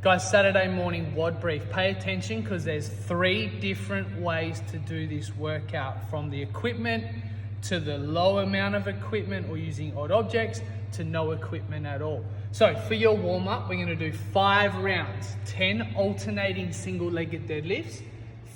Guys, Saturday morning WOD brief. Pay attention because there's 3 different ways to do this workout, from the equipment to the low amount of equipment or using odd objects to no equipment at all. So for your warm up, we're gonna do 5 rounds, 10 alternating single-legged deadlifts,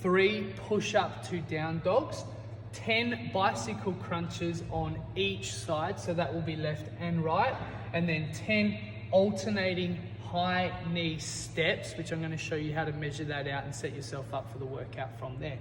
3 push-up to down dogs, 10 bicycle crunches on each side, so that will be left and right, and then 10 alternating high knee steps, which I'm going to show you how to measure that out and set yourself up for the workout from there.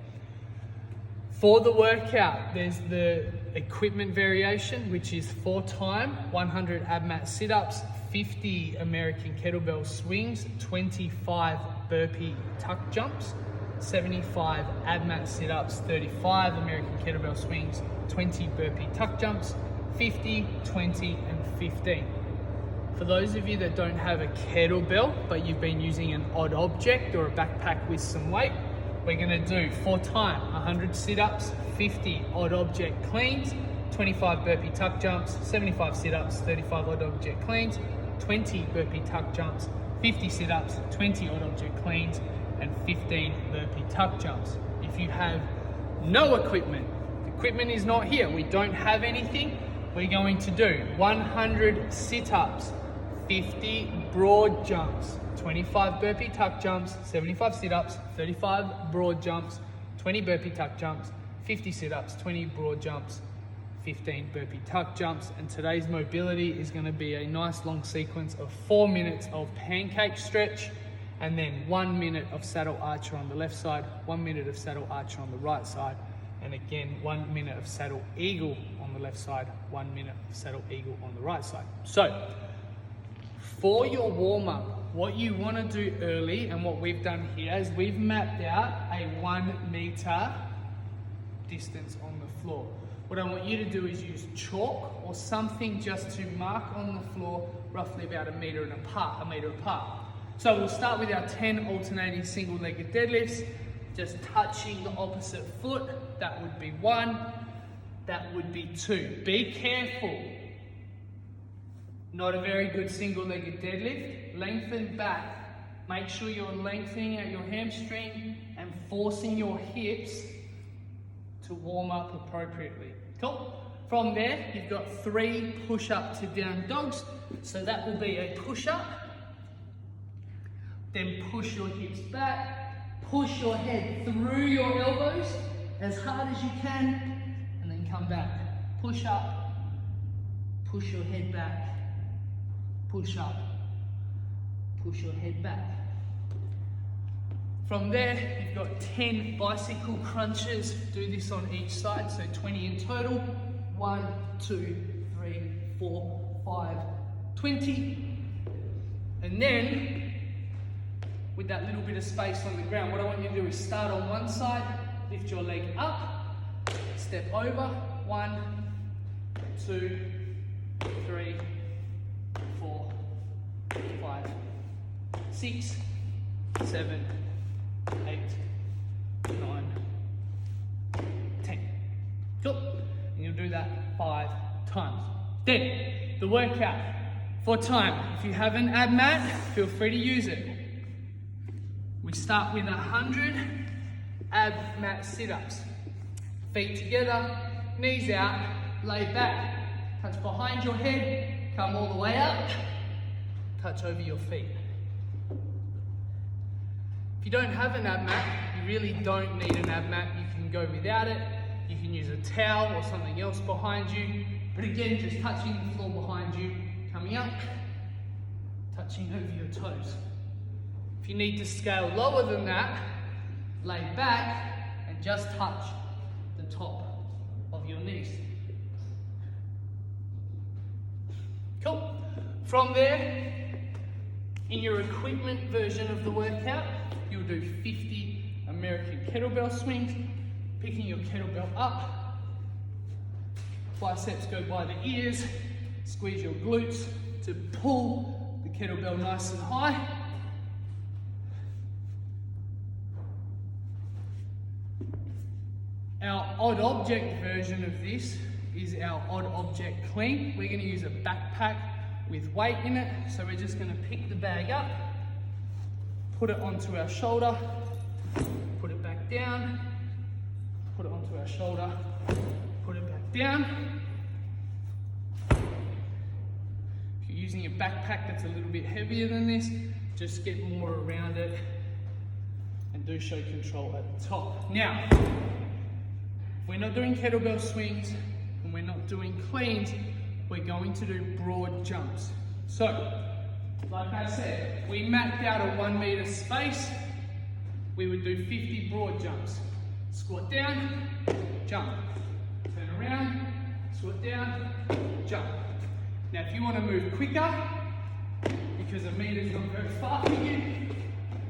For the workout, there's the equipment variation, which is 4 time 100 ab mat sit-ups, 50 American kettlebell swings, 25 burpee tuck jumps, 75 ab mat sit-ups, 35 American kettlebell swings, 20 burpee tuck jumps, 50, 20, and 15. For those of you that don't have a kettlebell, but you've been using an odd object or a backpack with some weight, we're gonna do 4 time 100 sit-ups, 50 odd object cleans, 25 burpee tuck jumps, 75 sit-ups, 35 odd object cleans, 20 burpee tuck jumps, 50 sit-ups, 20 odd object cleans, and 15 burpee tuck jumps. If you have no equipment, the equipment is not here, we don't have anything, we're going to do 100 sit-ups, 50 broad jumps, 25 burpee tuck jumps, 75 sit-ups, 35 broad jumps, 20 burpee tuck jumps, 50 sit-ups, 20 broad jumps, 15 burpee tuck jumps. And today's mobility is going to be a nice long sequence of 4 minutes of pancake stretch, and then 1 minute of saddle archer on the left side, 1 minute of saddle archer on the right side, and again 1 minute of saddle eagle on the left side, 1 minute of saddle eagle on the right side. So for your warm-up, what you want to do early, and what we've done here, is we've mapped out a 1 meter distance on the floor. What I want you to do is use chalk or something just to mark on the floor roughly about a meter apart. So we'll start with our 10 alternating single-legged deadlifts, just touching the opposite foot. That would be 1, that would be 2. Be careful. Not a very good single-legged deadlift. Lengthen back. Make sure you're lengthening at your hamstring and forcing your hips to warm up appropriately. Cool? From there, you've got 3 push-up to down dogs. So that will be a push-up. Then push your hips back. Push your head through your elbows as hard as you can. And then come back. Push up. Push your head back. Push up, push your head back. From there, you've got 10 bicycle crunches. Do this on each side, so 20 in total. 1, 2, 3, 4, 5, 20. And then, with that little bit of space on the ground, what I want you to do is start on one side, lift your leg up, step over, 1, 2, 3, 4, 5, 6, 7, 8, 9, 10. Cool. You're gonna do that 5 times. Then, the workout. For time, if you have an ab mat, feel free to use it. We start with 100 ab mat sit-ups. Feet together, knees out, lay back. Touch behind your head, come all the way up. Touch over your feet. If you don't have an ab mat, you really don't need an ab mat. You can go without it. You can use a towel or something else behind you. But again, just touching the floor behind you, coming up, touching over your toes. If you need to scale lower than that, lay back and just touch the top of your knees. Cool. From there, in your equipment version of the workout, you'll do 50 American kettlebell swings, picking your kettlebell up, biceps go by the ears, squeeze your glutes to pull the kettlebell nice and high. Our odd object version of this is our odd object clean. We're going to use a backpack with weight in it. So we're just going to pick the bag up, put it onto our shoulder, put it back down, put it onto our shoulder, put it back down. If you're using a backpack that's a little bit heavier than this, just get more around it and do show control at the top. Now, we're not doing kettlebell swings and we're not doing cleans, we're going to do broad jumps. So, like I said, if we mapped out a 1 meter space, we would do 50 broad jumps. Squat down, jump. Turn around, squat down, jump. Now if you want to move quicker, because a meter's not very far for you,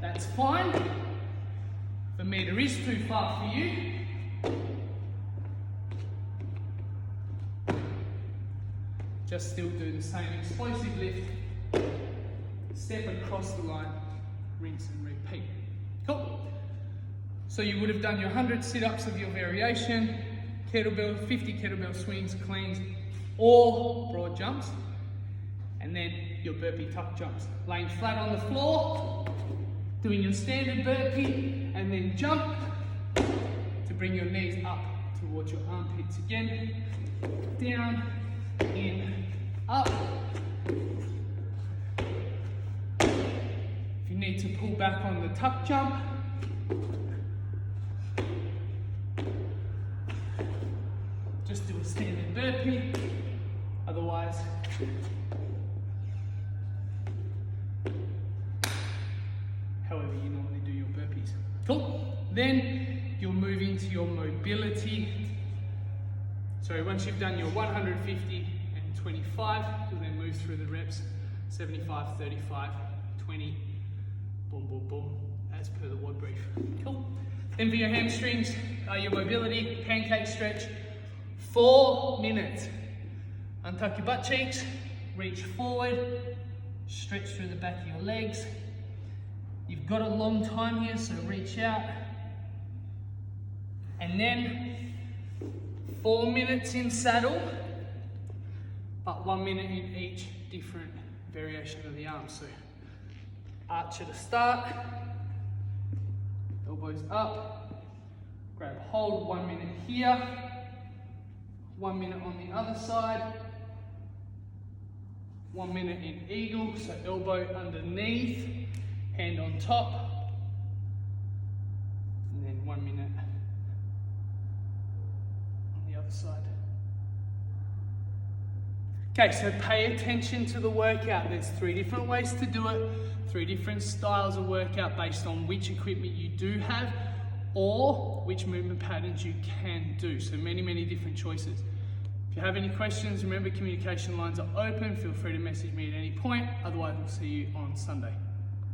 that's fine. If a meter is too far for you, just still do the same explosive lift, step across the line, rinse and repeat. Cool. So you would have done your 100 sit-ups of your variation, kettlebell, 50 kettlebell swings, cleans, or broad jumps, and then your burpee tuck jumps. Laying flat on the floor, doing your standard burpee, and then jump to bring your knees up towards your armpits again. Down, in, up. If you need to pull back on the tuck jump, just do a standard burpee. Otherwise, however you normally do your burpees. Cool. Then you'll move into your mobility. So once you've done your 150 and 25, you'll then move through the reps 75, 35, 20, boom, boom, boom, as per the WOD brief. Cool. Then for your hamstrings, your mobility, pancake stretch, 4 minutes. Untuck your butt cheeks, reach forward, stretch through the back of your legs. You've got a long time here, so reach out. And then 4 minutes in saddle, but 1 minute in each different variation of the arms. So archer to start, elbows up, grab hold, 1 minute here, 1 minute on the other side, 1 minute in eagle, so elbow underneath, hand on top, and then 1 minute on the other side. Okay, so pay attention to the workout. There's 3 different ways to do it, 3 different styles of workout based on which equipment you do have or which movement patterns you can do. So many different choices. If you have any questions, remember communication lines are open. Feel free to message me at any point. Otherwise, we'll see you on Sunday.